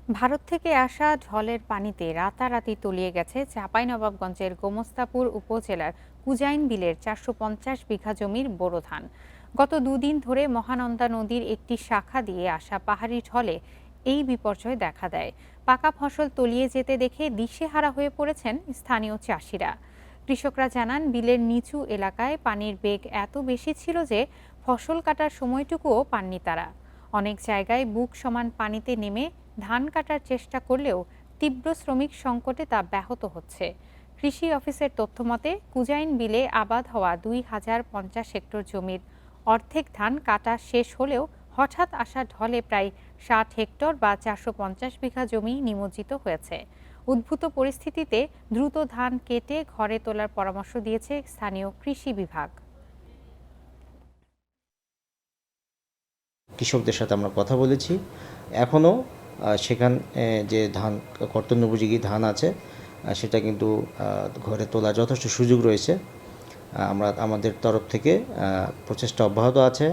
ভারত থেকে আসা ঢলের পানিতে রাতারাতি তলিয়ে গেছে চাঁপাইনবাবগঞ্জের গোমস্তাপুর উপজেলার কুজাইন বিলের ৪৫০ বিঘা জমির বোরো ধান। গত দুদিন ধরে মহানন্দা নদীর একটি শাখা দিয়ে আসা পাহাড়ি ঢলে এই বিপর্যয় দেখা দেয়। পাকা ফসল তলিয়ে যেতে দেখে দিশেহারা হয়ে পড়েছেন স্থানীয় চাষিরা। কৃষকরা জানান, বিলের নিচু এলাকায় পানির বেগ এত বেশি ছিল যে ফসল কাটার সময়টুকুও পাননি তারা। অনেক জায়গায় বুক সমান পানিতে নেমে ধান কাটার চেষ্টা করলেও তীব্র শ্রমিক সংকটে তা ব্যাহত হচ্ছে। কৃষি অফিসের তথ্যমতে কুজাইন বিলে আবাদ হওয়া ২,০৫০ হেক্টর জমির অর্ধেক ধান কাটা শেষ হলেও হঠাৎ আসা ঢলে প্রায় ৬০ হেক্টর বা ৪৫০ বিঘা জমি নিমজ্জিত হয়েছে। উদ্ভূত পরিস্থিতিতে দ্রুত ধান কেটে ঘরে তোলার পরামর্শ দিয়েছে স্থানীয় কৃষি বিভাগ। কৃষকদের সাথে আমরা কথা বলেছি। এখনও সেখানে যে ধান কর্তনোপযোগী ধান আছে সেটা কিন্তু ঘরে তোলার যথেষ্ট সুযোগ রয়েছে। আমরা আমাদের তরফ থেকে প্রচেষ্টা অব্যাহত আছে।